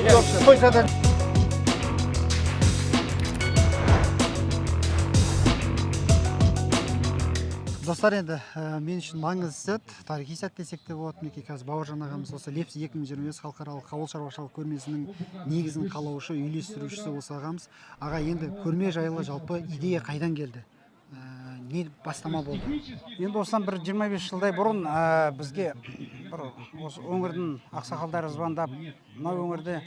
қойса да достар, енді мен үшін маңызды сәт, тарихи сәт десек те болады. Мінекей қазір Бауыржан ағамыз осы Лепс 2025 халықаралық ауыл шаруашылық көрмесінің негізін қалаушы, үйлестірушісі осы ағамыз. Аға, енді көрме жайлы жалпы идея қайдан келді? Не бастама болды? Енді осыдан бір 25 жылдай бұрын бізге бір осы өңірдің ақсақалдары звондап, мына өңірде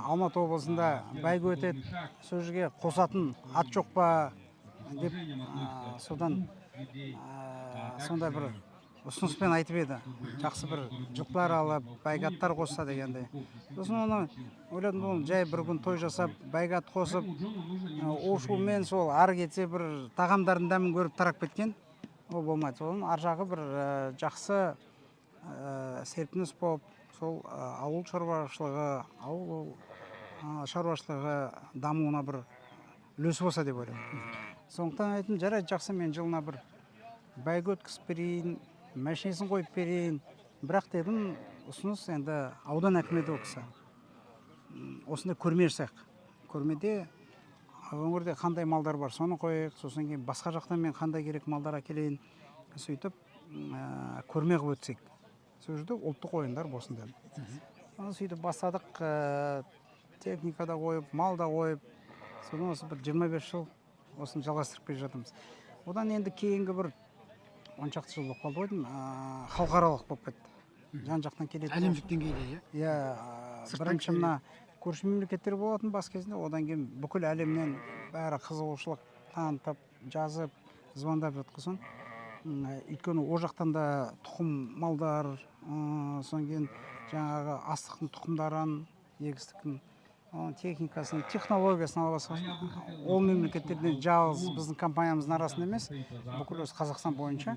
Алматы облысында бәйге өтеді, сол жерге қосатын ат жоқ па деп содан сондай бір ұсыныспен айтып еді. Жақсы бір жылқылар алып, бәйге аттар қосса дегенде. Сосын оны ойладым, ол жай бір күн той жасап, бәйге ат қосып, ошумен сол ары кетсе бір тағамдардың дәмін көріп тарап кеткен. Ол болмайды. Соның ар жағы бір жақсы серпіліс болып, сол ауыл шаруашылығы дамуына бір үлесі болса деп ойлаймын. Сондықтан айтым, жарайды, жақсы, мен жылына бір бәйге өткізіп берейін, машинесін қойып берейін. Бірақ дедім, ұсыныс енді аудан әкіметі оқыса. Осында көрме жасайық. Көрмеде өңірде қандай малдар бар, соны қойық. Сосын кейін басқа жақтан мен қандай керек малдар әкелейін. Сөйтіп көрме қылып өтсек. Сол жерде ұлттық ойындар болсын дедім. Сөйтіп бастадық, техникада қойып, малда қойып. Содан осы бір 25 жыл осыны жалғастырып келе жатырмыз. Одан енді кейінгі бір 10 шақты жыл болып қалды ғой, халықаралық болып кетті. Жан жақтан келеді. Әлемдік деңгейде, иә? Бірінші мына көрші мемлекеттер болатын бас кезінде, одан кейін бүкіл әлемнен бәрі қызығушылық танытып, жазып, звондап жатқызсын. Өйткені о жақтан да тұқым малдар, содан кейін жаңағы астықтың тұқымдарын, егістіктің техникасын, технологиясын ала басқасын. Ол мемлекеттерден жалғыз біздің компаниямыздың арасында емес, бүкіл осы Қазақстан бойынша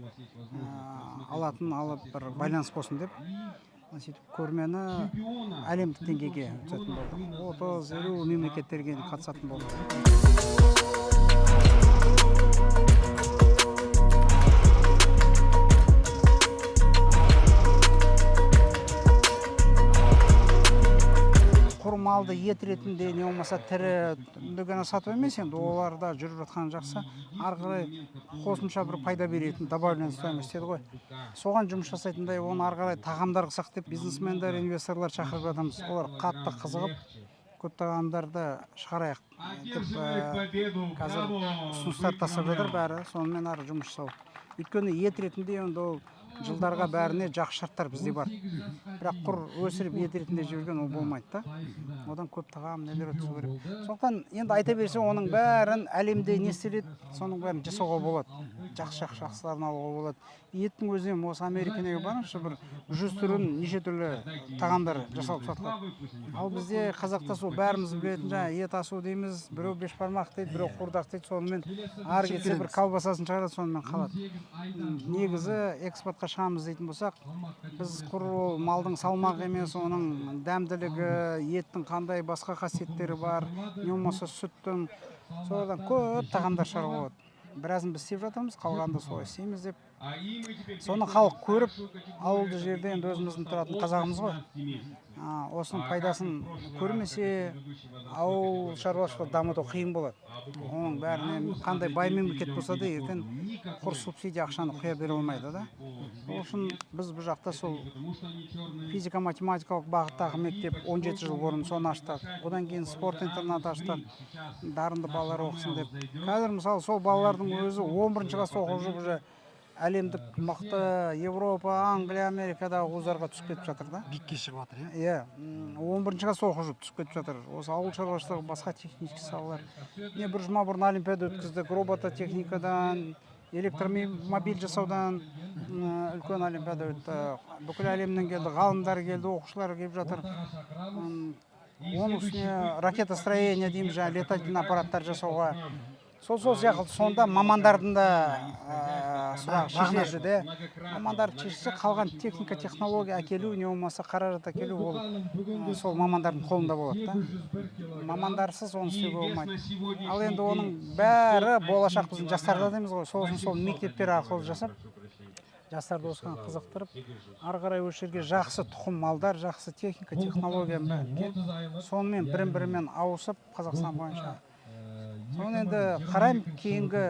алып бір байланыс болсын деп, көрмені әлемдік деңгейге өтетін болды. 30-50 мемлекеттерге қатысатын болды. Малды ет ретінде, не болмаса тірі дүкені сатып емес, енді оларда жүріп жатқан жақсы, ары қарай қосымша бір пайда беретін добавленный стоимость деді ғой. Соған жұмыс жасайтындай, оны ары қарай тағамдар қылсақ деп бизнесмендер, инвесторлар шақырып жатырмыз. Олар қатты қызығып, көп тағамдарды шығарайық деп қазір ұсыныстар тастап жатыр бәрі, сонымен ары жұмыс жасау. Өйткені ет ретінде енді ол жылдарға бәріне жақсы шарттар бізде бар. Бірақ құр өсіріп ет ретінде жүрген ол болмайды да. Одан көп тағам нелер өткізу керек. Сондықтан енді айта берсе, оның бәрін әлемде не істеледі, соның бәрін жасауға болады. Жақсыларын алуға болады. Еттің өзінен осы Америкаға барыңызшы, бір 100 түрін неше түрлі тағамдар жасалып сатылады. Ал бізде қазақта сол бәріміз білетін жаңа ет асу дейміз, біреу бешбармақ дейді, біреу қуырдақ дейді, сонымен ары кетсе бір колбасасын шығарады, сонымен қалады. Негізі экспортқа шығамыз дейтін болсақ, біз құр малдың салмағы емес, оның дәмділігі, еттің қандай басқа қасиеттері бар, не болмаса сүттің, содан көп тағамдар шығаруға болады. Біразын біз істеп жатырмыз, қалғанды солай істейміз деп. Соны халық көріп, ауылды жерде енді өзіміздің тұратын қазағымыз ғой. Осының пайдасын көрмесе, ауыл шаруашылығы дамыту қиын болады. Оның бәріне қандай бай мемлекет болса да, ертең құр субсидия ақшаны құя бере алмайды да. Сол үшін біз бұл жақта сол физика-математикалық бағыттағы мектеп 17 жыл бұрын соны аштық. Одан кейін спорт интернат аштық, дарынды балалар оқысын деп. Қазір мысалы сол балалардың өзі 11-ші класста оқып жүріп уже әлемдік мықты Европа, Англия, Америкадағы вуздарға түсіп кетіп жатыр да. Биікке шығып жатыр, иә? 11-ші класста оқып жүріп түсіп кетіп жатыр. Осы ауыл шаруашылығы, басқа технический салалар. Bir жұма бұрын олимпиада өткіздік, робототехникадан, электромобиль жасаудан үлкен олимпиада өтті. Бүкіл әлемнен келді, ғалымдар келді, оқушылар келіп жатыр. Оның үстіне ракетостроение дейміз, летательный аппараттар жасауға. Сол сияқты сонда мамандардың да сұрағы шешіледі де. Мамандар шешсе, қалған техника, технология әкелу, не болмаса қаражат әкелу, ол сол мамандардың қолында болады да. Мамандарсыз оны істеуге болмайды. Ал енді оның бәрі болашақ біздің жастарда дейміз ғой. Сол мектептер арқылы жасап, жастарды осыған қызықтырып, ары қарай осы жерге жақсы тұқым малдар, жақсы техника, технологияның бәрін келіп, сонымен бірін-бірімен ауысып Қазақстан бойынша. Соны енді қараймын, кейінгі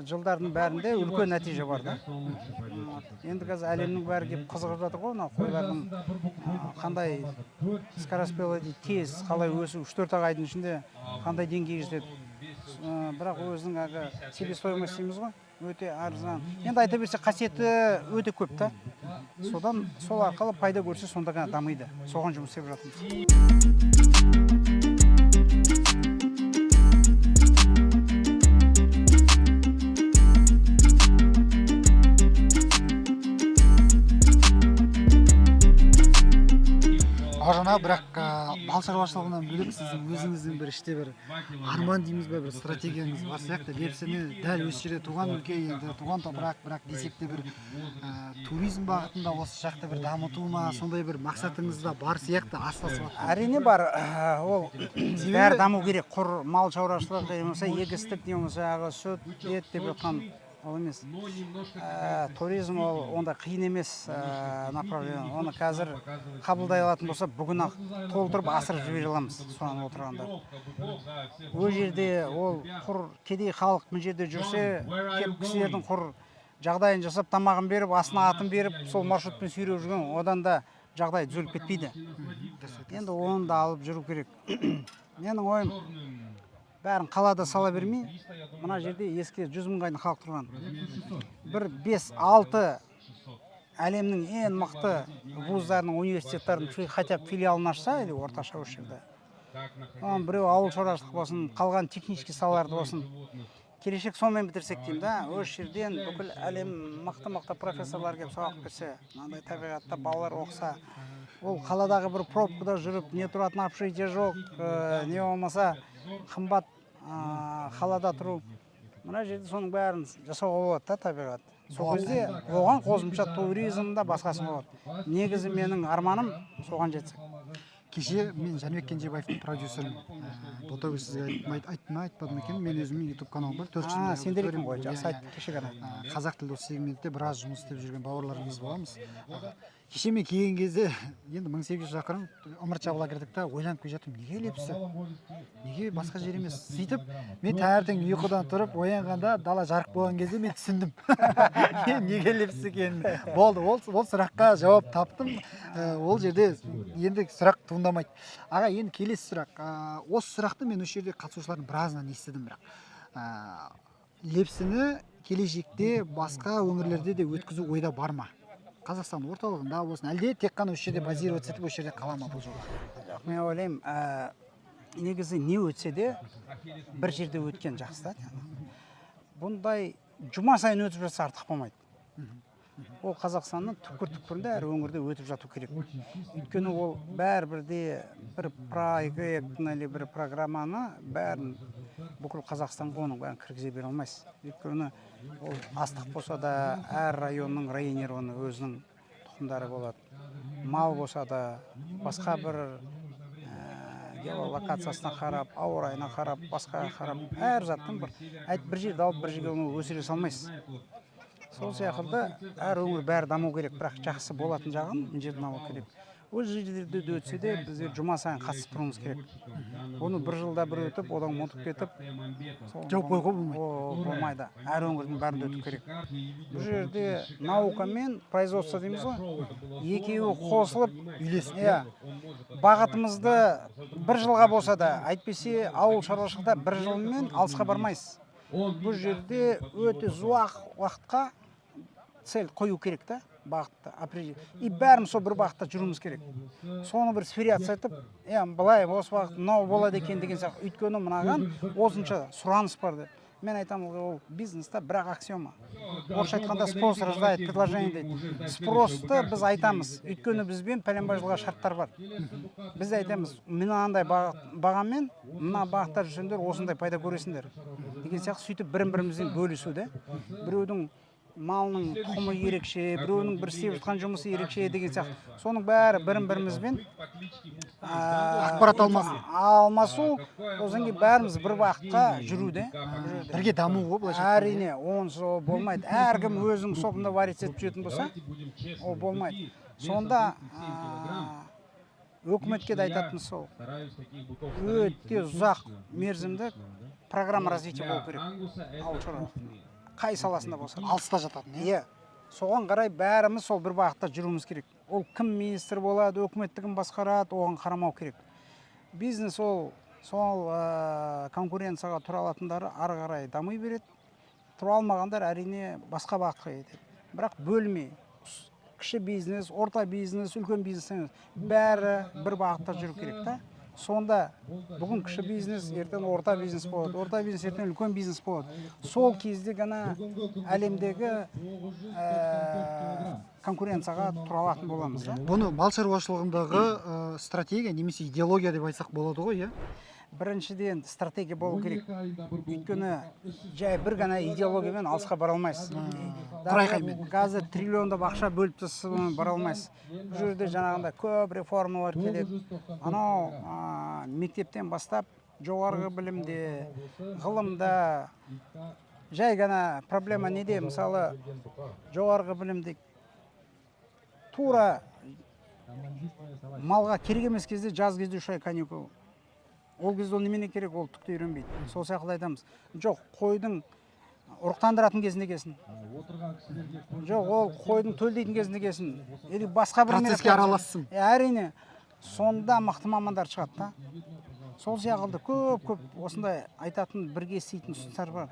жылдардың бәрінде үлкен нәтиже бар да. Енді қазір әлемнің бәрі келіп қызығып жатыр ғой, мына қойлардың қандай скороспелый тез қалай өсу 3-4 айдың ішінде қандай деңгейге жетеді. Бірақ өзінің әлгі себестоимость дейміз ғой, өте арзан. Енді айта берсе қасиеті өте көп та. Содан сол арқылы пайда көрсе сонда ғана дамиды. Соған жұмыс істеп жатырмыз. Бауыржан, бірақ мал шаруашылығынан бөлек сіздің өзіңіздің бір іште бір арман дейміз бе, бір стратегияңыз бар сияқты. Лепсіні дәл осы жерде туған өлке, енді туған топырақ, бірақ десек те бір туризм бағытында осы жақты бір дамыту ма, сондай бір мақсатыңыз да бар сияқты астасып. Әрине бар, ол бәрі даму керек. Құр мал шаруашылығы болмаса, егістік не болмаса, сүт, ет деп жатқан ол емес. Туризм ол онда қиын емес направление. Оны қазір қабылдай алатын болса, бүгін ақ толтырып асырып жібере аламыз соған отырғанда. Ол жерде ол құр кедей халық мына жерде жүрсе, кеп кісілердің құр жағдайын жасап, тамағын беріп, астына атын беріп, сол маршрутпен сүйреп жүрген, одан да жағдай түзеліп кетпейді. Енді оны да алып жүру керек. Менің ойым, бәрін қалада сала бермей, мына жерде ескі 100 мыңға халық тұрған. Бір 5-6 әлемнің ең мықты вуздарының, университеттердің хотя бы филиалын ашса, или орташа осы жерде. Біреу ауыл шаруашылық болсын, қалған технический салаларды болсын. Келешек сонымен бітірсек деймін да, осы жерден бүкіл әлем мықты профессорлар келіп сабақ берсе, мынандай табиғатта балалар оқыса, ол қаладағы бір пробкада жүріп, не тұратын общежитие жоқ, не болмаса қымбат қалада тұру. Мына жерде соның бәрін жасауға болады да табиғат. Сол кезде оған қосымша туризм да басқасы болады. Негізі менің арманым соған жетсек. Кеше мен Жәнібек Кенжебаевтың продюсерімін. Ботагөз сізге айтпадым екен, мен өзімнің YouTube каналым бар. 4 жылдай. Сендер екен ғой, жақсы айттың кеше ғана. Қазақ тілді осы сегментте біраз жұмыс істеп жүрген бауырларымыз боламыз. Кеше мен келген кезде енді 1800 шақырым ымырт жабыла кірдік та, ойланып келе жаттым, неге лепсі? Неге басқа жер емес? Сөйтіп, мен таңертең ұйқыдан тұрып оянғанда дала жарық болған кезде мен түсіндім. Неге лепсі екенін. Болды, ол сұраққа жауап таптым. Ол жерде енді сұрақ туындамайды. Аға, енді келесі сұрақ. Осы сұрақты мен осы жерде қатысушылардың біразынан естідім, бірақ. Лепсіні келешекте басқа өңірлерде де өткізу ойда бар ма? Қазақстан орталығында болсын, әлде тек қана осы жерде базироваться етіп, осы жерде қала ма бұл жоба? Мен ойлаймын, негізі не өтсе де бір жерде өткен жақсы да. Бұндай жұма сайын өтіп жатса артық болмайды. Ол Қазақстанның түкпір-түкпірінде әр өңірде өтіп жату керек. Өйткені ол бәрібірде бір проект, бір программаны бәрін бүкіл Қазақстанға оның бәрін кіргізе бере алмайсыз. Өйткені ол астық болса да әр районның районері өзінің тұқымдары болады. Мал болса да басқа бір геолокациясына қарап, ауа райына қарап, басқа қарап, әр заттың бір жерде алып бір жерге оны өсіре салмайсыз. Сол сияқты әр өңір бәрі даму керек, бірақ жақсы болатын жағын мына жерден алу керек. Өз жерлерде де өтсе де біздер жұма сайын қатысып тұруымыз керек. Оны бір жылда бір өтіп, одан ұмытып кетіп, жауап қоюға болмайды. Әр өңірдің бәрінде өту керек. Бұл жерде наука мен производство дейміз ғой, екеуі қосылып үйлесіп, бағытымызды бір жылға болса да, әйтпесе ауыл шаруашылықта бір жылмен алысқа бармайсыз. Бұл жерде өте ұзақ уақытқа цель қою керек та, бағытты определить. И бәріміз сол бір бағытта жүруіміз керек. Соны бір сверяться етіп, былай осы бағыт мынау болады екен деген сияқты. Өйткені мынаған осынша сұраныс бар деп. Мен айтамын, ол бизнеста бірақ аксиома. Орысша айтқанда спрос рождает предложение дейді. Спросты біз айтамыз. Өйткені бізбен пәленбай жылға шарттар бар. Біз айтамыз, мынандай бағамен мына бағытта жүрсеңдер осындай пайда көресіңдер. Деген сияқты сөйтіп бірін-бірімізден бөлісуде. Біреудің малының тұқымы ерекше, біреуінің бір істеп жатқан жұмысы ерекше деген сияқты. Соның бәрі бірімізбен ақпарат алмасу, одан кейін бәріміз бір бағытқа жүруде. бірге даму ғой былайша айтқанда. Әрине, онсыз ол болмайды. Әркім өзінің сопында варить етіп жүретін болса, ол болмайды. Сонда өкіметке де айтатын сол. Өте ұзақ мерзімді программа развития болу керек. Ауыл шаруашылығы қай саласында болса. Алыста жататын. Иә. Соған қарай бәріміз сол бір бағытта жүруіміз керек. Ол кім министр болады, өкіметтігін басқарады, оған қарамау керек. Бизнес ол сол конкуренцияға тұра алатындары ары қарай дамый береді. Тұра алмағандар әрине басқа бағытқа кетеді. Бірақ бөлмей, кіші бизнес, орта бизнес, үлкен бизнес емес, бәрі бір бағытта жүру керек та. Сонда бүгін кіші бизнес, ертең орта бизнес болады, орта бизнес ертең үлкен бизнес болады. Сол кезде ғана әлемдегі конкуренцияға тұра алатын боламыз да. Бұны мал шаруашылығындағы стратегия немесе идеология деп айтсақ болады ғой, иә? Біріншіден стратегия болу керек. Өйткені жай бір ғана идеологиямен алысқа бара алмайсыз. Құрайқаймен. Қазір триллиондап ақша бөліп тастасымен бара алмайсыз. Бұл жерде жаңағында көп реформалар керек. Анау мектептен бастап жоғарғы білімде, ғылымда жай ғана проблема неде? Мысалы, жоғарғы білімде тура малға керек емес кезде жаз кезде 3 ай каникул. Ол кезде ол немене керек, ол түкті үйренбейді. Сол сияқты айтамыз. Жоқ, қойдың ұрықтандыратын кезінде келсін. Жоқ, ол қойдың төлдейтін кезінде келсін. Или басқа бір процеске аралассын. Әрине, сонда мықты мамандар шығады да. Сол сияқты көп осындай айтатын, бірге істейтін ұсыныстар бар.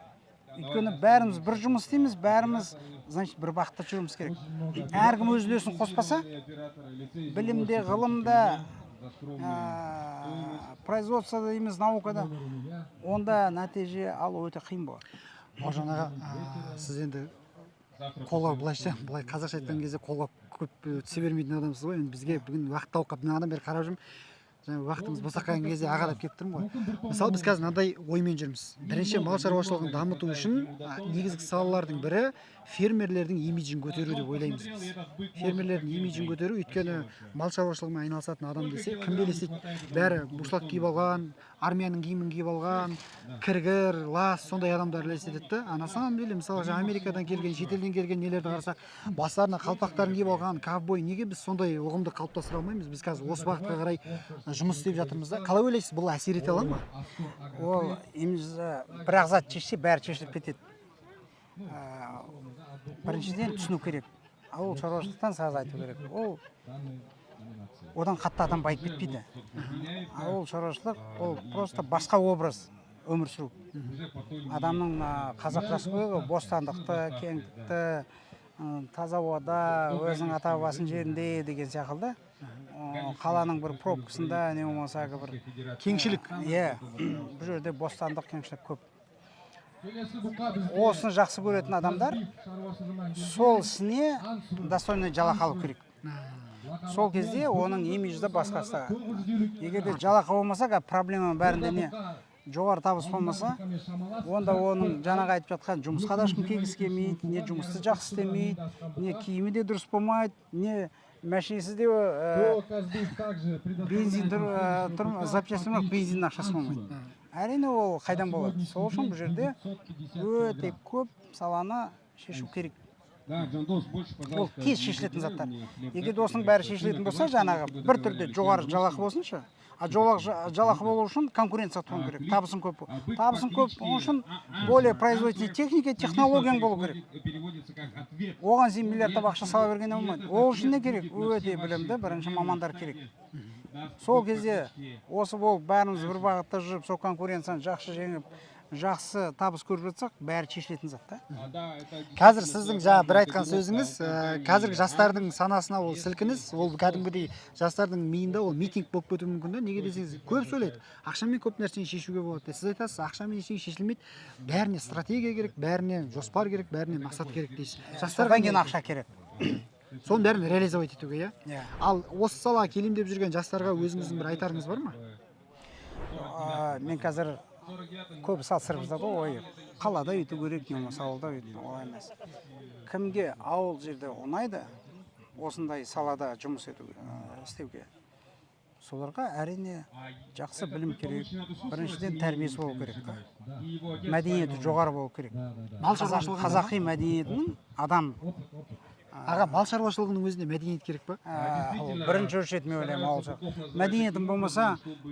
Өйткені бәріміз бір жұмыс істейміз, бәріміз, значит, бір бағытта жүруіміз керек. Әркім өз үлесін қоспаса, білімде, ғылымда, производствода дейміз, наукада, онда нәтиже алу өте қиын болады. Бауыржан аға, сіз енді қолға былай қазақша айтқан кезде қолға көп түсе бермейтін адамсыз ғой. Бізге бүгін уақыт тауып қалып, мынадан бері қарап жүрмін. Жаңа уақытымыз босап қалған кезде ағалап келіп тұрмын ғой. Мысалы, біз қазір мынандай оймен жүрміз. Бірінші мал шаруашылығын дамыту үшін негізгі салалардың бірі фермерлердің имиджін көтеру деп ойлаймыз біз. Фермерлердің имиджін көтеру, өйткені мал шаруашылығымен айналысатын адам десе, кім елестейді? Бәрі бушлат киіп алған, армияның киімін киіп алған, кіргір, лас, сондай адамдар елестетеді. А на самом деле, мысалы, Америкадан келген, шетелден келген нелерді қарасақ, бастарына қалпақтарын киіп алған ковбой, неге біз сондай ұғымды қалыптастыра алмаймыз? Біз қазір осы бағытқа қарай жұмыс істеп жатырмыз да. Қалай ойлайсыз, бұл әсер ете ала ма? Ол имидж бір зат шешсе, бәрі шешіліп кетеді. Біріншіден түсіну керек. Ауыл шаруашылықтан саз айту керек. Ол одан қатты адам байып кетпейді. Ауыл шаруашылық ол просто басқа образ өмір сүру. Адамның қазақ жасқылығы бостандықты, кеңдікті, таза ауада, өзінің ата бабасының жерінде деген сияқты. Қаланың бір пробкасында не болмаса бір Кеңшілік. Иә, бұл жерде бостандық, кеңшілік көп. Осыны жақсы көретін адамдар сол ісіне достойный жалақы алу керек. Сол кезде оның имиджі басқасы. Егер де жалақы болмаса, проблема бәрінде не? Жоғары табыс болмаса, онда оның жаңағы айтып жатқан жұмысқа да ешкім келгісі келмейді, не жұмысты жақсы істемейді, не киімі де дұрыс болмайды, не машинасы де бензин запчастьтың бензиннің ақшасы болмайды. Әрине ол қайдан болады? Сол үшін бұл жерде өте көп саланы шешу керек. Ол тез шешілетін заттар. Егер осының бәрі шешілетін болса, жаңағы бір түрде жоғары жалақы болсыншы, а жалақы болу үшін конкуренция тұру керек. Табысын көп. Табысын көп үшін более производительный техника, технологияң болу керек. Оған сен миллиардтап ақша сала бергенде болмайды. Ол үшін не керек? Өте білімді бірінші мамандар керек. Сол кезде осы болып бәріміз бір бағытта жүріп, сол конкуренцияны жақсы жеңіп, жақсы табыс көріп жатсақ, бәрі шешілетін зат та. Қазір сіздің жаңа бір айтқан сөзіңіз, қазіргі жастардың санасына ол сілкініс, ол кәдімгідей жастардың миында ол митинг болып кетуі мүмкін да. Неге десеңіз, көп сөйлейді. Ақшамен көп нәрсені шешуге болады. Сіз айтасыз, ақшамен ештеңе шешілмейді. Бәріне стратегия керек, бәріне жоспар керек, бәріне мақсат керек дейсіз. Жастарға деген ақша керек. Соның бәрін реализовать етуге, иә? Ал осы салаға келем деп жүрген жастарға өзіңіздің бір айтарыңыз бар ма? Мен қазір көбі салыстырып жатады ғой, ой қалада өйту керек не болмаса ауылда өйту, олай емес. Кімге ауыл жерде ұнайды осындай салада жұмыс істеуге, соларға әрине жақсы білім керек. Біріншіден тәрбиесі болу керек, мәдениеті жоғары болу керек. Мал шаруашылығы Қазақи мәдениетінің адам аға, мал шаруашылығының өзінде мәдениет керек па? ол бірінші өлшет, мен ойлаймын, ауыл шаруашылығы. Мәдениетің болмаса,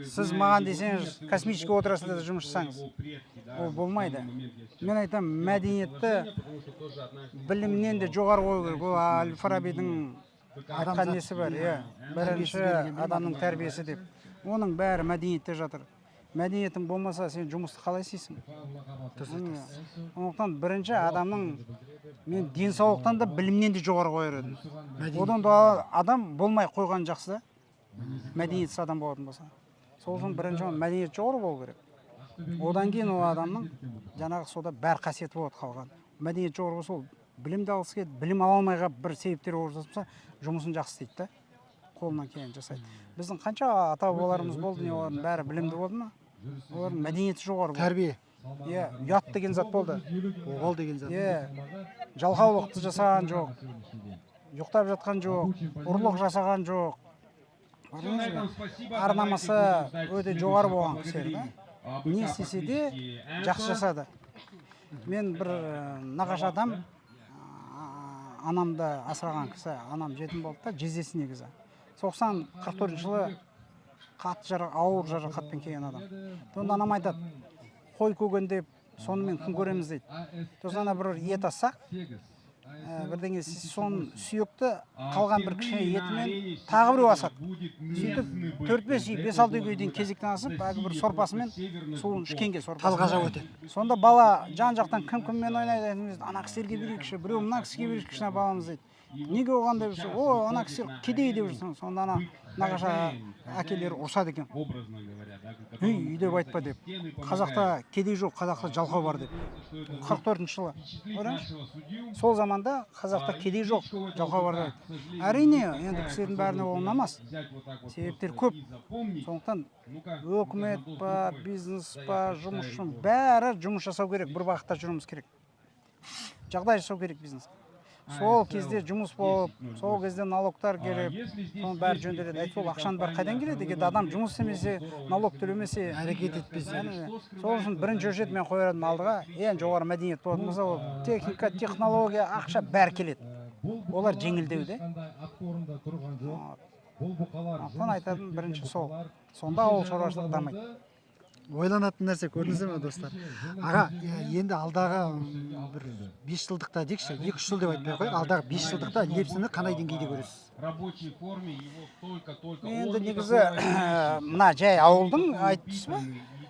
сіз маған десеңіз, космический отырасында да жұмыс жасаңыз, ол болмайды. Мен айтамын, мәдениетті білімнен де жоғары қою керек. Ол Әл-Фарабидің айтқан несі бар, бірінші адамның тәрбиесі деп. Оның бәрі мәдениетте жатыр. Мәдениетің болмаса, сен жұмысты қалай істейсің? Ондықтан бірінші адамның, мен денсаулықтан да білімнен де жоғары қояр едім. Одан да адам болмай қойған жақсы да, мәдениетсіз адам болатын болса. Сол үшін бірінші мәдениет жоғары болу керек. Одан кейін ол адамның жаңағы сода бәр қасиеті болады қалған. Мәдениет жоғары болса, ол білімді алғысы келеді, білім ала алмай қалып бір себептер орналасса, жұмысын жақсы істейді да, қолынан келгенін жасайды. Біздің қанша ата-бабаларымыз болды, не олардың бәрі білімді болды ма? Олардың мәдениеті жоғары болды. Тәрбие. Ұят деген зат болды. Оғал деген зат. Жалқаулықты жасаған жоқ, ұйықтап жатқан жоқ, ұрлық жасаған жоқ. Ар-намысы өте жоғары болған кісілер да. Не істесе де жақсы жасады. Мен бір нағашы адам, анамды асыраған кісі, анам жетім болды да, жездесі негізі. 44 жылы ауыр жарақатпен келген адам. Сонда анам айтады, қой көгендеп, сонымен күн көреміз дейді. Сосын бір ет ассақ, бірдеңе соның сүйекті қалған бір кішкене етімен тағы біреу асады. Сөйтіп 4-5-6 үйге дейін кезектен асып, бір сорпасымен суын ішкенге сорпасы. Талғажау өтеді. Сонда бала жан жақтан кім-кіммен ойнайды, ана кісілерге берейікші, біреу мына кісіге берейікші, кішкене баламыз дейді. Неге оған деп жүрсе, о, ана кісі кедей деп жүрсің. Сонда ана нағашы әкелері ұрсады екен. Үйде айтпа деп. Қазақта кедей жоқ, қазақта жалқау бар деп. 44-ші жылы. Сол заманда қазақта кедей жоқ, жалқау бар деп. Әрине, енді кісілердің бәріне ол ұнамас. Себептер көп. Сондықтан өкімет па, бизнес па, жұмысшы бәрі жұмыс жасау керек, бір бағытта жүруіміз керек. Жағдай жасау керек бизнес. Сол кезде жұмыс болып, сол кезде налогтар келіп, соның бәрі жөнделеді. Айтып ол ақшаның бәрі қайдан келеді? Егер адам жұмыс істемесе, налог төлемесе, әрекет етпесе. Сол үшін бірінші өлшет мен қояр едім алдыға, ең жоғары мәдениет болатын болса, ол техника, технология, ақша бәрі келеді. Олар жеңілдеу де. Сондықтан айтатын бірінші сол. Сонда ауыл шаруашылығы дамиды. Ойланатын нәрсе көрдіңіздер ме, достар? Аға, енді алдағы бір 5 жылдықта дейікші, 2-3 жыл деп айтпай қойып, алдағы 5 жылдықта Лепсіні қандай деңгейде көресіз? Енді негізі мына жай ауылдың айтыпсыз ба?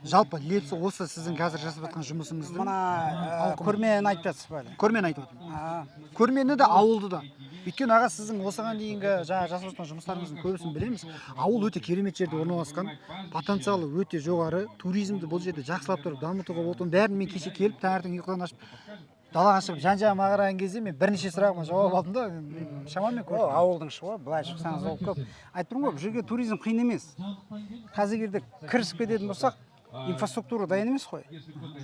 Жалпы Лепсі осы сіздің қазір жасап жатқан жұмысыңызды Мына көрмені айтып жатсыз ба? Көрмені айтып отырмын. Көрмені де, ауылды да. Өйткені аға, сіздің осыған дейінгі жасап жатқан жұмыстарыңыздың көбісін білеміз. Ауыл өте керемет жерде орналасқан, потенциалы өте жоғары, туризмді бұл жерде жақсылап тұрып дамытуға болатын. Бәрін мен кеше келіп, таңертең ұйқыдан ашып, далаға шығып жан-жағыма қараған кезде мен бірнеше сұрағыма жауап алдым да, шамамен көрдім. Ауылдың шығуы, былай шықсаңыз ол көп. Айтып тұрмын ғой, бұл жерге туризм қиын емес. Қазіргі кірісіп кететін болсақ, инфраструктура дайын емес қой.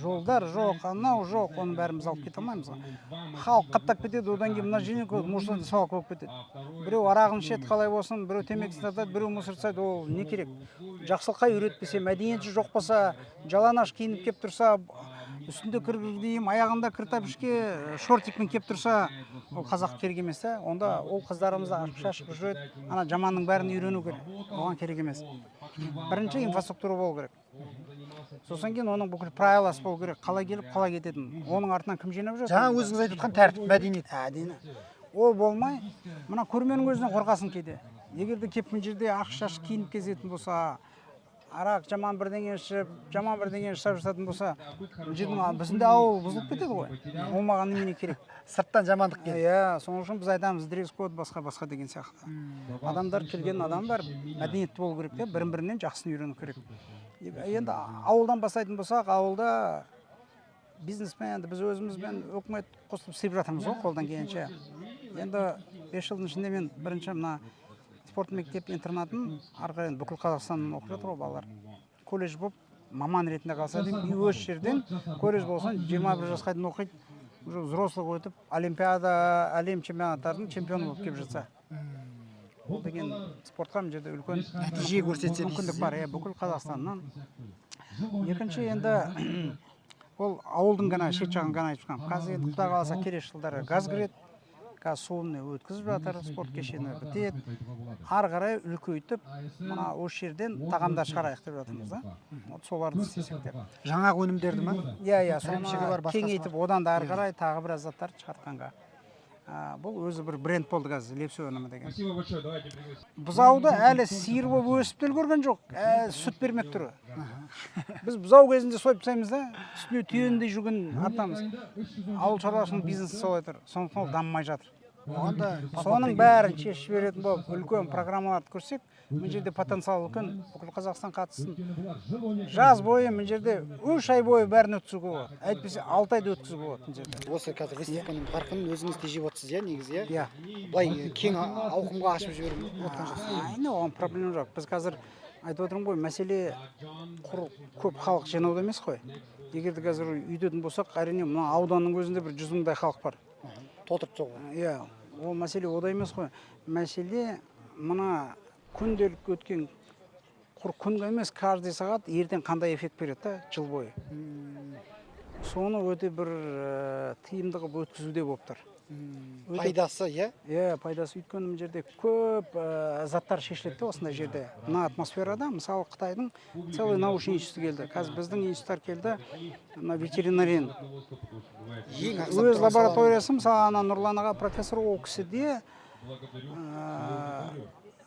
Жолдар жоқ, анау жоқ, оның бәріміз алып кете алмаймыз. Халық қаптап кетеді, одан кейін мына жеріне көк мусор свалка болып кетеді. Біреу арағын ішеді, қалай болсын, біреу темекісін тартады, біреу мусор тастайды, ол не керек? Жақсылыққа үйретпесе, мәдениеті жоқ болса, жалаңаш киініп кеп тұрса, үстінде кіргізейім, аяғында кіртапішке шортикпен кеп тұрса, ол қазақ керек емес та. Онда ол қыздарымызды ашып шашып жүреді, ана жаманның бәрін үйрену керек. Оған керек емес. Бірінші инфраструктура болу керек. Сосын кейін оның бүкіл правиласы болу керек. Қалай келіп, қалай кететін. Оның артынан кім жинап жүр? Жаңа өзіңіз айтып жатқан тәртіп, мәдениет. Ол болмай, мына көрменің өзінен қорқасың кейде. Егер де кеп мына жерде ақша киініп кезетін болса, арақ жаман бірдеңе ішіп, жаман бірдеңе жасап жататын болса, біздің де ауыл бұзылып кетеді ғой. Ол маған немене керек? Сырттан жамандық келеді. Соның үшін біз айтамыз, дресс-код басқа деген сияқты. Адамдар келген адам бар, мәдениетті болу керек те, бірін-бірінен жақсыны үйрену керек. Енді ауылдан бастайтын болсақ, ауылда бизнесмен, біз өзімізбен өкімет қосылып істеп жатырмыз ғой, қолдан келгенше. Енді 5 жылдың ішінде мен бірінші мына спорт мектеп интернатын ары қарай бүкіл Қазақстаннан оқып жатыр ғой балалар. Колледж болып маман ретінде қалса деймін, үй осы жерден колледж болсын 21 жасқа дейін оқиды, уже взрослый өтіп олимпиада, әлем чемпионаттарының чемпионы болып келіп жатса. Ол деген спортқа мына жерде үлкен нәтиже көрсетсе мүмкіндік бар, бүкіл Қазақстаннан. Екінші енді ол ауылдың ғана шет жағын ғана айтып жатқанмын. Қазір енді Құдай қаласа келесі жылдары газ кіреді. Қазір суын өткізіп жатыр, спорт кешені бітеді. Ары қарай үлкейтіп, мына осы жерден тағамдар шығарайық деп жатырмыз да. Соларды істесек деп. Жаңағы өнімдерді ме? Иә, соны кеңейтіп, одан да ары қарай тағы біраз заттарды шығартқанға. Бұл өзі бір бренд болды қазір, лепсі өнімі деген. Бұзауды әлі сиыр болып өсіп үлгерген жоқ, сүт бермек түрі. Біз бұзау кезінде сойып тастаймыз да, үстіне түйендей жүгін артамыз. Ауыл шаруашылығының бизнесі солай тұр, сондықтан ол дамымай жатыр. Соның бәрін шешіп беретін болып үлкен программаларды көрсек, мына жерде потенциал үлкен, бүкіл Қазақстан қатыссын. Жаз бойы мына жерде 3 ай бойы бәрін өткізуге болады. Әйтпесе 6 айды өткізуге болады мына жерде. Осы қазір выставканың қарқынын өзіңіз тежеп отырсыз, иә, негізі, иә? Былай кең ауқымға ашып жіберіп отырған жоқсыз. Айны, оған проблема жоқ. Біз қазір айтып отырмын ғой, мәселе көп халық жинауда емес қой. Егерде қазір үйдетін болсақ, әрине мына ауданның өзінде бір 100 мыңдай халық бар. Толтырып соғу. Иә, ол мәселе ода емес қой. Мәселе мына күнделік өткен күнгі емес, каждый сағат ертең қандай эффект береді жыл бойы. Соны өте бір тиімді қылып өткізуде болып тұр. Пайдасы, иә? Иә, пайдасы. Өйткені мына жерде көп заттар шешіледі осындай жерде. Мына атмосферада, мысалы Қытайдың целый научный институты келді. Қазір біздің институттар келді, мына ветеринарияның өз лабораториясы, мысалы ана Нұрлан аға профессор, ол кісіде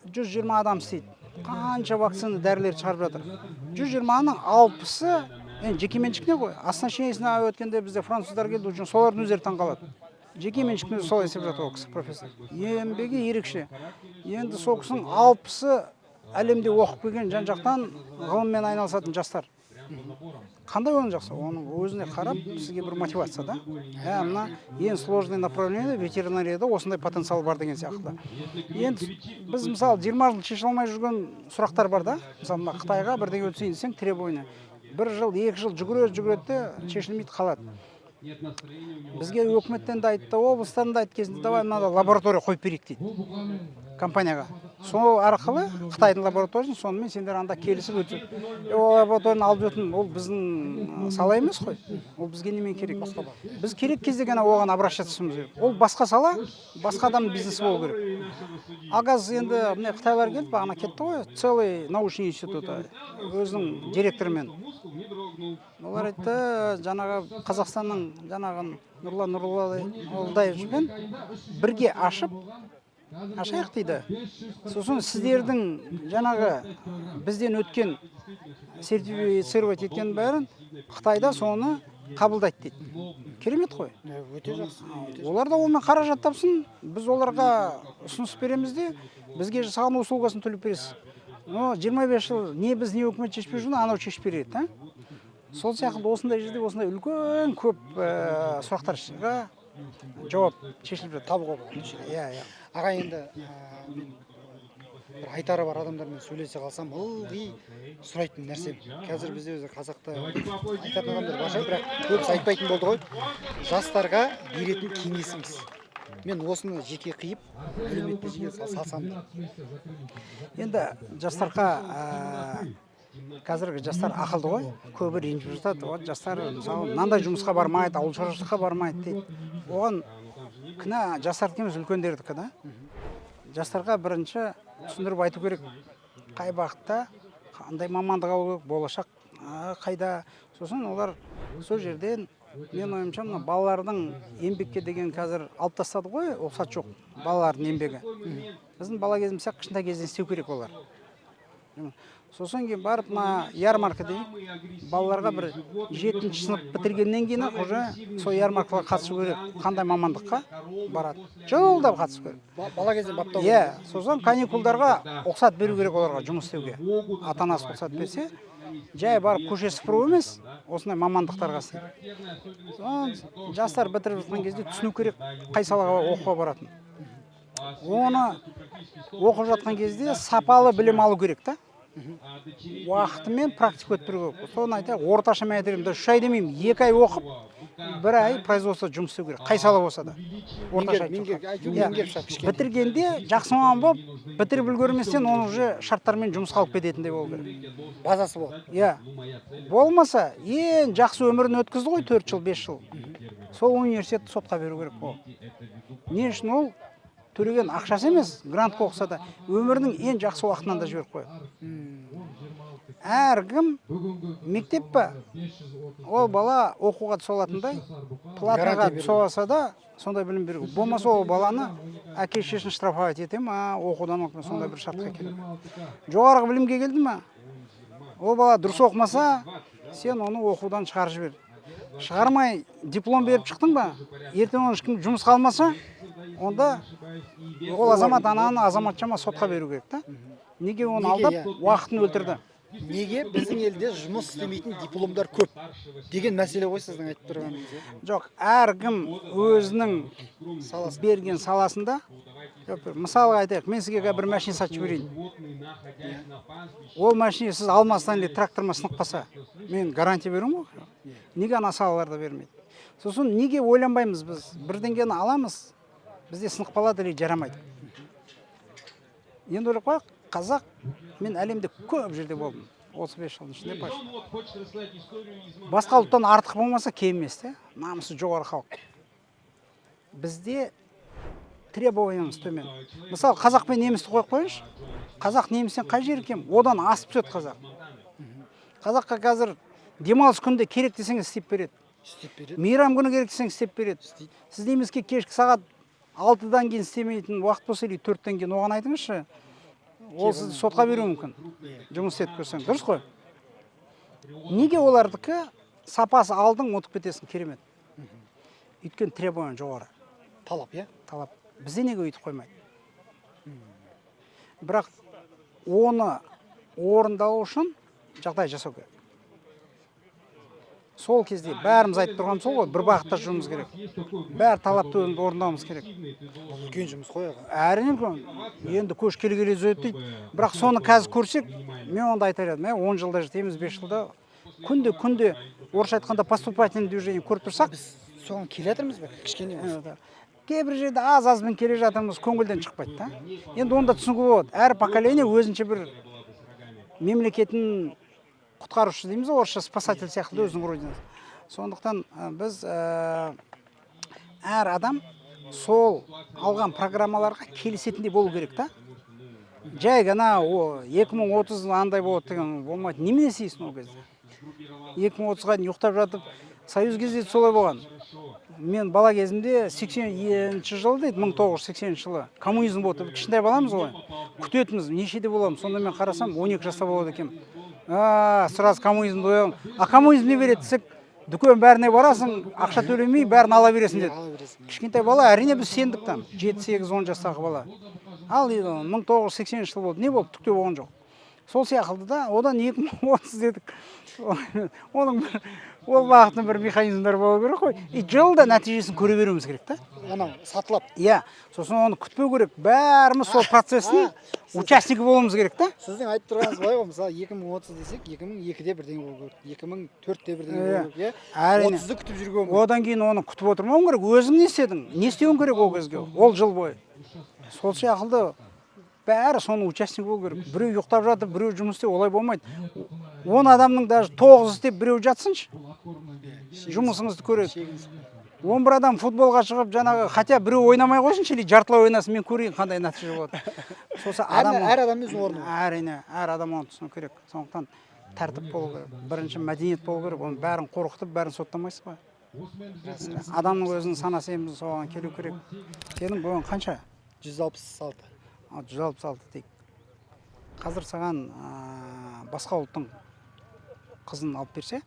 120 адам істейді. Қанша вакцина дәрілер шығарып жатыр. 120-ның 60-ы жеке меншікне ғой. Оснащениесіне өткенде бізде француздар келді, үшін солардың өздері таңқалады. Жеке меншікне солай істеп жатыр ол кісі профессор. Еңбегі ерекше. Енді сол кісінің 60-ы әлемде оқып келген жан-жақтан ғылыммен айналысатын жастар. Қандай оның жақсы? Оның өзіне қарап, сізге бір мотивация да. Мына ең сложный направление ветеринарияда осындай потенциал бар деген сияқты. Енді біз мысалы 20 жыл шеше алмай жүрген сұрақтар бар да. Мысалы Қытайға бірдеңе өтсейін десең требование. 1 жыл, 2 жыл жүгіреді де шешілмейді қалады. Бізге өкіметтен де айтты, облыстарында айтты кезінде, давай мынада лаборатория қойып берейік дейді компанияға. Сол арқылы Қытайдың лабораториясын, сонымен сендер анда келісіп өтсін. Ол лабораторияны алып өтін, ол біздің сала емес қой. Ол бізге немен керек? Біз керек кезде ғана оған обращаться керек. Ол басқа сала, басқа адам бизнесі болу керек. Агаз енді міне Қытайлар келді, бағана кетті ғой, целый научный институты өзінің директорымен. Олар айтты, жаңағы Қазақстанның жаңағы Нұрлан Нұрлаевпен бірге ашайық дейді. Сосын сіздердің жаңағы бізден өткен сертифицировать еткен бәрін Қытайда соны қабылдайды дейді. Керемет қой. Өте жақсы. Олар да онымен қаражат тапсын, біз оларға ұсыныс береміз де, бізге жасаған услугасын төлеп бересіз. 25 жыл не біз не өкімет шешпей жүрді, анау шешіп береді. Сол сияқты осындай жерде осындай үлкен көп сұрақтарға жауап шешіліп жатыр. Табуға болады. Иә. Аға, енді бір айтары бар адамдармен сөйлесе қалсам, ылғи сұрайтын нәрсем. Қазір бізде өзі қазақта айтатын адамдар бар шығар, бірақ көбісі айтпайтын болды ғой. Жастарға беретін кеңесіңіз. Мен осыны жеке қиып, әлеуметтік желіге салсам да. Енді жастарға қазіргі жастар ақылды ғой, көбі ренжіп жатады. Жастар мысалы мынандай жұмысқа бармайды, ауыл шаруашылыққа бармайды дейді. Оған кінә жастардікі емес, үлкендердікі да. Жастарға бірінші түсіндіріп айту керек, қай бағытта қандай мамандық алу керек, болашақ қайда. Сосын олар сол жерден, мен ойымша, балалардың еңбекке деген қазір алып тастады ғой, рұқсат жоқ балалардың еңбегі. Біздің бала кезімізде кішкентай кезден істеу керек олар. Сосын кейін барып ярмарка дейік, балаларға бір 7-ші сынып бітіргеннен кейін уже сол ярмаркаға қатысу керек, қандай мамандыққа барады. Жолдап қатысу керек. Бала кезден баптау. Иә, сосын каникулдарға рұқсат беру керек оларға жұмыс істеуге. Ата-анасы рұқсат берсе, жай барып көше сыпыру емес, осындай мамандықтарға істейді. Жастар бітіріп жатқан кезде түсіну керек, қай салаға оқуға баратын. Оны оқып жатқан кезде сапалы білім алу керек та. уақытымен практика өтпеу керек. Соны айтайық, орташа мәлімет 3 ай демеймін, 2 ай оқып, 1 ай производство жұмыс істеу керек. Қай сала болса да. Орташа бітіргенде жақсы маман болып, бітіріп үлгерместен оны уже шарттармен жұмысқа алып кететіндей болу керек. Базасы болады. Иә. Болмаса, ең жақсы өмірін өткізді ғой 4 жыл, 5 жыл. Сол университетті сотқа беру керек ол. Не үшін ол? Төлеген ақшасы емес, грант оқыса да өмірінің ең жақсы уақытынан да жіберіп қояды. Әркім мектеп па, ол бала оқуға түсе алатындай, платаға түсе алса да сондай білім беру. Болмаса ол баланы әке шешесін штрафовать ете ма, оқудан сондай бір шартқа келеді. Жоғарғы білімге келді ма, ол бала дұрыс оқымаса, сен оны оқудан шығарып жібер. Шығармай диплом беріп шықтың ба, ертең оны ешкім жұмысқа алмаса, онда ол азамат ананы азаматшама сотқа беру керек та. Неге оны алдап, уақытын өлтірді? Неге біздің елде жұмыс істемейтін дипломдар көп деген мәселе ғой сіздің айтып тұрғаныңыз. Жоқ, әркім өзінің берген саласында. Мысалға айтайық, мен сізге бір машина сатып жіберейін. Ол машина сіз алмастан или тракторма сынып қалса, мен гарантия беремін ғой. Неге ана салаларда бермейді? Сосын неге ойланбаймыз біз? Бірдеңені аламыз, бізде сынып қалады или жарамайды. Енді ойлап қояйық, қазақ, мен әлемде көп жерде болдым. 35 жылдың ішінде почти. Басқа ұлттан артық болмаса кем емес те, намысы жоғары халық. Бізде требованиямыз төмен. Мысалы, қазақ пен немісті қойып қойыңызшы. Қазақ немістен қай жері кем? Одан асып түседі қазақ. Қазаққа қазір демалыс күнде керек десеңіз істеп береді. Мейрам күні керек десеңіз істеп береді. Сіз неміске кешкі сағат 6-дан кейін істемейтін уақыт болса, 4-тен кейін оған айтыңызшы. Ол сізді сотқа беруі мүмкін. Жұмыс істетіп көрсең, дұрыс қой? Неге олардікі сапасы алдың, ұмытып кетесің, керемет. Өйткені требование жоғары. Талап, иә? Талап. Бізде неге өйтіп қоймайды? Бірақ оны орындалу үшін жағдай жасау керек. Сол кезде бәріміз айтып тұрғанымыз сол ғой, бір бағытта жүруіміз керек. Бәр талапты орындауымыз керек. Үлкен жұмыс қой. Әрине үлкен. Енді көш келе-келе өтеді дейді. Бірақ соны қазір көрсек, мен онда айтар едім, 10 жылда жетеміз, 5 жылда күнде орысша айтқанда поступательный движение көріп тұрсақ, біз соған келе жатырмыз ба? Кішкене болса. Кейбір жерде аз-азбен келе жатырмыз, көңілден шықпайды да. Енді онда түсінуге болады. Әр поколение өзінше бір мемлекетін құтқарушы дейміз, орысша спасатель сияқты өзінің родинасы. Сондықтан біз әр адам сол алған программаларға келісетіндей болу керек та. Жай ғана 2030 андай болады деген болмайды. Немене істейсің ол кезде? 2030-ға дейін ұйықтап жатып, Союз кезде солай болған. Мен бала кезімде 80-ші жылы дейді, 1980 жылы коммунизм болды. Кішкентай баламыз ғой. Күтетіміз, нешеде боламыз. Сонда мен қарасам 12 жаста болады екен. Сразу коммунизмді ояғым. А коммунизм не береді десек, дүкен бәріне барасың, ақша төлемей, бәрін ала бересің деді. Кішкентай бала, әрине біз сендік там, 7-8-10 жастағы бала. Ал 1980 жыл болды, не болды, түкте болған жоқ. Сол сияқылды да, одан 2030 дедік. Ол бағыттың бір механизмдер болу керек қой. И жылда нәтижесін көре беруіміз керек та. Анау сатылап. Иә, сосын оны күтпеу керек. Бәріміз сол процестің участнигі болуымыз керек та. Сіздің айтып тұрғаныңыз былай ғой, мысалы 2030 десек, 2002-де бірдеңе болу керек, 2004-те бірдеңе болу керек, иә. 30-ды күтіп жүрген. Одан кейін оны күтіп отырмауың керек. Өзің не істедің? Не істеуің керек ол кезге? Ол жыл бойы. Сол сияқылды бәрі соның участник болу керек. Біреу ұйықтап жатып, біреу жұмыс істеп, олай болмайды. 10 адамның даже 9 істеп, біреу жатсыншы. Жұмысыңызды көреді. 11 адам футболға шығып, жаңағы, хотя біреу ойнамай қойсыншы, или жартылай ойнасын, мен көрейін қандай нәтиже болады. Сосын әр адам өз орны. Әрине, әр адам оны түсіну керек. Сондықтан тәртіп болу керек. Бірінші мәдениет болу керек. Оны бәрін қорқытып, бәрін соттамайсыз ғой. Адамның өзінің санасы еміз соған келу керек. Сенің бойың қанша? 166. 166 дейік. Қазір саған басқа ұлттың қызын алып берсе,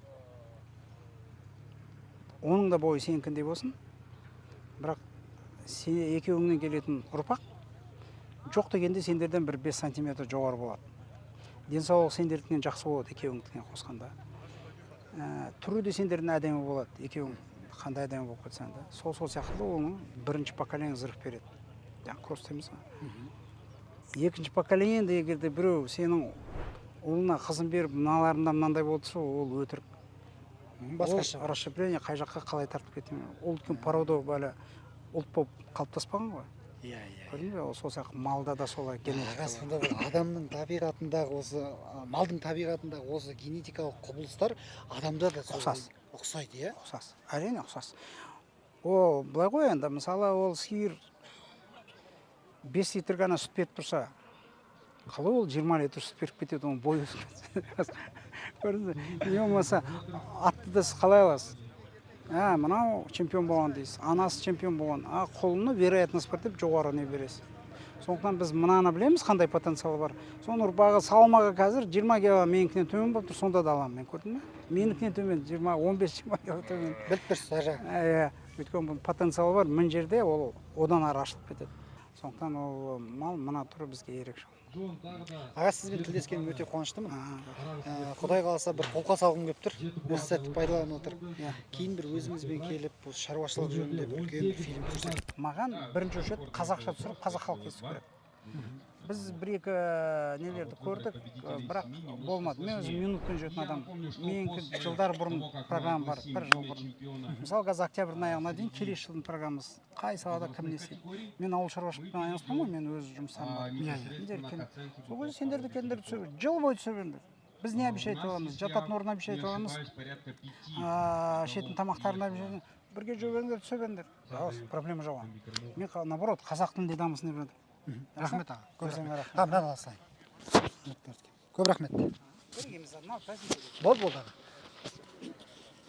оның да бойы сенікіндей болсын, бірақ екеуіңнен келетін ұрпақ жоқ дегенде сендерден бір 5 сантиметр жоғары болады. Денсаулық сендердікінен жақсы болады, екеуіңдікінен қосқанда. Түрі де сендердің әдемі болады, екеуің қандай әдемі болып кетсең де. Сол сияқты оның бірінші поколение зырып береді. Кросс дейміз ғой. Екінші поколение егерде біреу сенің ұлына қызын беріп мыналарында мынандай болды сол ол өтірік. Басқаша. Ол расщепление қай жаққа қалай тартып кетті. Ол үлкен порода бәлі ұлт болып қалыптаспаған ғой. Иә, иә. Көрдің бе? Ол сол сияқты малда да солай генетика. Сонда бір адамның табиғатындағы осы малдың табиғатындағы осы генетикалық құбылыстар адамда да Ұқсас. ұқсайды, иә? Ұқсас. Әрине ұқсас. Ол былай ғой енді мысалы ол сиыр 5 литр ғана сүт беріп тұрса, қалай ол 20 литр сүт беріп кетеді, оның бойы өсіп. Көрдіңіз бе? Не болмаса атты да сіз қалай аласыз? Мынау чемпион болған дейсіз, анасы чемпион болған, құлыны вероятность бар деп жоғары не бересіз. Сондықтан біз мынаны білеміз, қандай потенциалы бар. Соның ұрпағы салмағы қазір 20 кг менікінен төмен болып тұр, сонда да аламын мен, көрдің бе? Менікінен төмен 15-20 кг төмен. Біліп тұрсыз ажа. Өйткені бұл потенциалы бар, мына жерде ол одан ары ашылып кетеді. Сондықтан ол мал мына түрі бізге ерекше. Аға, сізбен тілдескенім өте қуаныштымын. Құдай қаласа бір қолқа салғым келіп тұр. Осы сәтті пайдаланып отырып. Кейін бір өзіңізбен келіп осы шаруашылық жөнінде бір үлкен бір фильм түсірсек. Маған бірінші очередь қазақша түсіріп, қазақ халқы есту керек. Біз бір-екі нелерді көрдік, бірақ болмады. Мен өзім минутпен жүретін адам. Менің жылдар бұрын программа бар, бір жыл бұрын. Мысалы, қазір октябрьдің аяғына дейін келесі жылдың программасы қай салада кім не істейді. Мен ауыл шаруашылықпен айналыспаймын ғой, мен өз жұмыстарым бар. Сол кезде сендерді келіңдер түсіріп, жыл бойы түсіріңдер. Біз не обещать аламыз? Жататын орын обещать аламыз. Ішетін тамақтарын обещать. Бірге жүріңдер, түсіріңдер. Проблема жоқ. Мен наоборот қазақ тілінде дамысын деп жатырмын. Рахмет аға. Көрсеңе рахмет. Мынаны алсайын. Көп рахмет. Болды, болды аға.